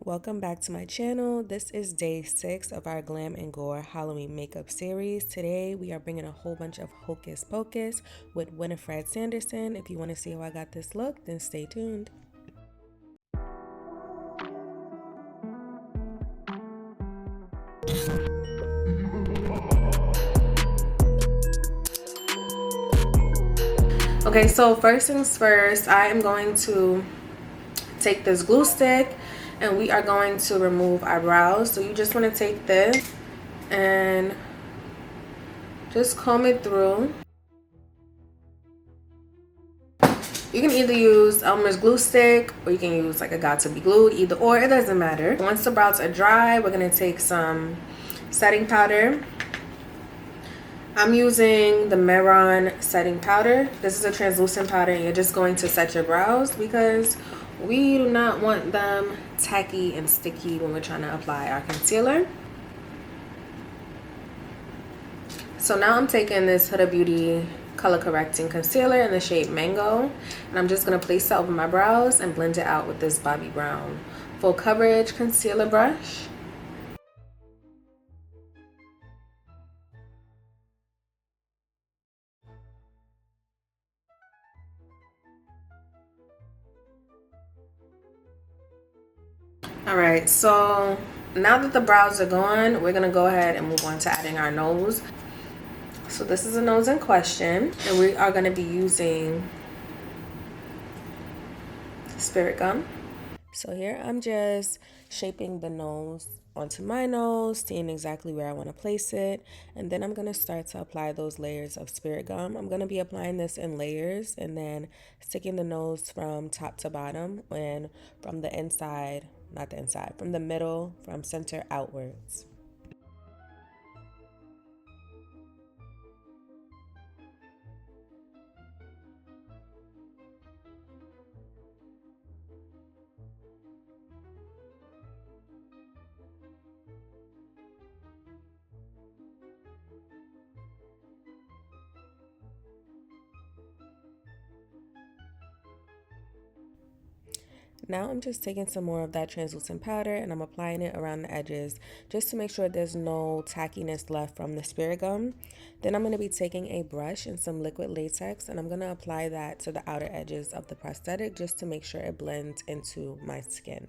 Welcome back to my channel. This is day 6 of our Glam Gore Halloween makeup series. Today we are bringing a whole bunch of Hocus Pocus with Winifred Sanderson. If you want to see how I got this look, then stay tuned. Okay, so first things first, I am going to take this glue stick and we are going to remove our brows. So you just want to take this and just comb it through. You can either use Elmer's glue stick or you can use like a got to be glued, either or, it doesn't matter. Once the brows are dry, we're going to take some setting powder. I'm using the Meron setting powder. This is a translucent powder and you're just going to set your brows because we do not want them tacky and sticky when we're trying to apply our concealer. So now I'm taking this Huda Beauty color correcting concealer in the shade Mango, and I'm just going to place it over my brows and blend it out with this Bobbi Brown full coverage concealer brush. Alright, so now that the brows are gone, we're going to go ahead and move on to adding our nose. So this is the nose in question, and we are going to be using Spirit Gum. So here I'm just shaping the nose onto my nose, seeing exactly where I want to place it, and then I'm going to start to apply those layers of Spirit Gum. I'm going to be applying this in layers and then sticking the nose from top to bottom and from the inside, not the inside, from the middle, from center outwards. Now I'm just taking some more of that translucent powder and I'm applying it around the edges just to make sure there's no tackiness left from the Spirit Gum. Then I'm going to be taking a brush and some liquid latex and I'm going to apply that to the outer edges of the prosthetic just to make sure it blends into my skin.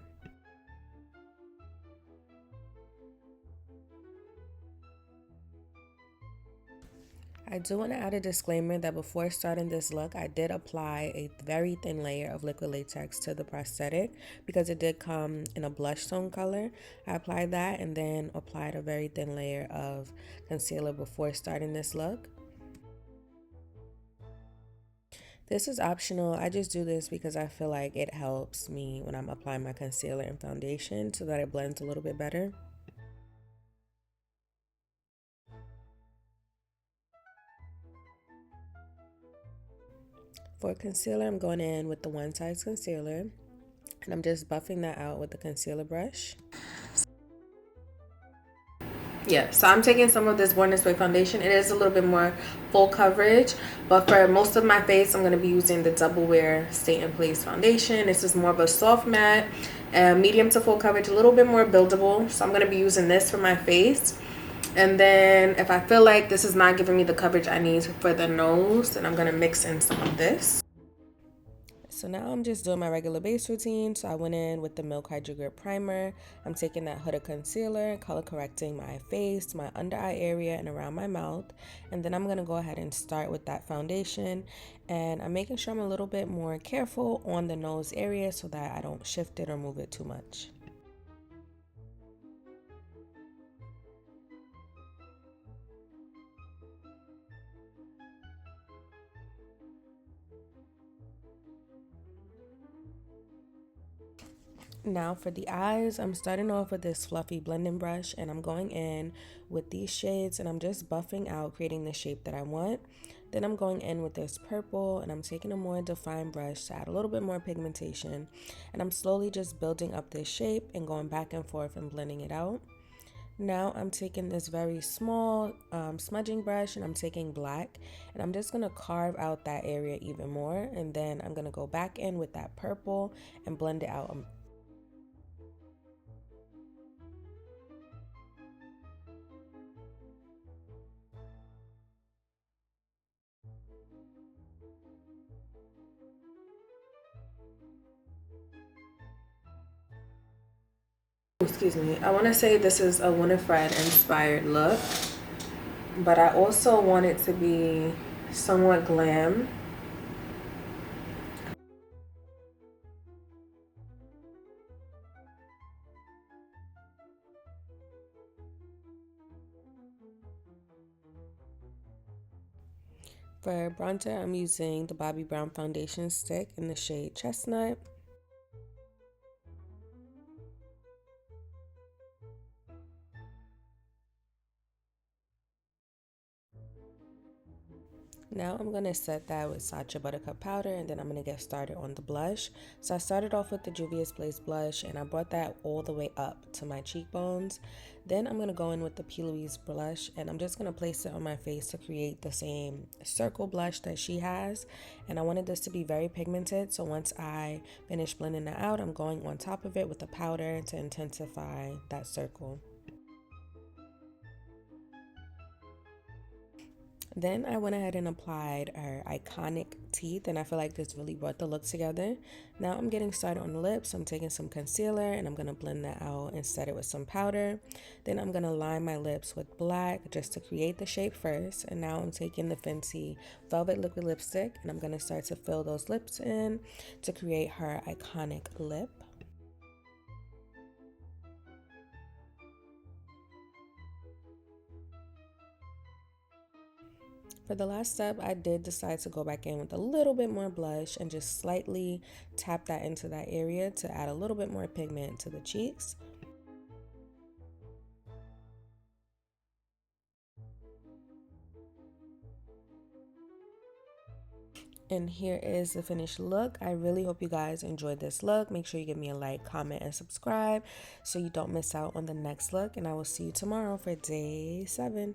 I do want to add a disclaimer that before starting this look, I did apply a very thin layer of liquid latex to the prosthetic because it did come in a blush tone color. I applied that and then applied a very thin layer of concealer before starting this look. This is optional. I just do this because I feel like it helps me when I'm applying my concealer and foundation so that it blends a little bit better. For concealer, I'm going in with the One Size concealer and I'm just buffing that out with the concealer brush. Yeah, so I'm taking some of this Born This Way foundation. It is a little bit more full coverage, but for most of my face, I'm going to be using the Double Wear Stay in Place foundation. This is more of a soft matte, medium to full coverage, a little bit more buildable. So I'm going to be using this for my face. And then if I feel like this is not giving me the coverage I need for the nose, then I'm going to mix in some of this. So now I'm just doing my regular base routine. So I went in with the Milk Hydro Grip Primer. I'm taking that Huda concealer, color correcting my face, my under eye area, and around my mouth. And then I'm going to go ahead and start with that foundation. And I'm making sure I'm a little bit more careful on the nose area so that I don't shift it or move it too much. Now for the eyes, I'm starting off with this fluffy blending brush and I'm going in with these shades and I'm just buffing out, creating the shape that I want. Then I'm going in with this purple and I'm taking a more defined brush to add a little bit more pigmentation. And I'm slowly just building up this shape and going back and forth and blending it out. Now I'm taking this very small smudging brush and I'm taking black and I'm just going to carve out that area even more. And then I'm going to go back in with that purple and blend it out. Excuse me. I want to say this is a Winifred inspired look, but I also want it to be somewhat glam. For bronzer, I'm using the Bobbi Brown foundation stick in the shade Chestnut. Now I'm going to set that with Sacha Buttercup powder, and then I'm going to get started on the blush. So I started off with the Juvia's Place blush, and I brought that all the way up to my cheekbones. Then I'm going to go in with the P. Louise blush, and I'm just going to place it on my face to create the same circle blush that she has. And I wanted this to be very pigmented, so once I finish blending it out, I'm going on top of it with the powder to intensify that circle. Then I went ahead and applied our iconic teeth, and I feel like this really brought the look together. Now I'm getting started on the lips. I'm taking some concealer and I'm going to blend that out and set it with some powder. Then I'm going to line my lips with black just to create the shape first. And now I'm taking the Fenty Velvet Liquid Lipstick and I'm going to start to fill those lips in to create her iconic lip. For the last step, I did decide to go back in with a little bit more blush and just slightly tap that into that area to add a little bit more pigment to the cheeks. And here is the finished look. I really hope you guys enjoyed this look. Make sure you give me a like, comment, and subscribe so you don't miss out on the next look. And I will see you tomorrow for day 7.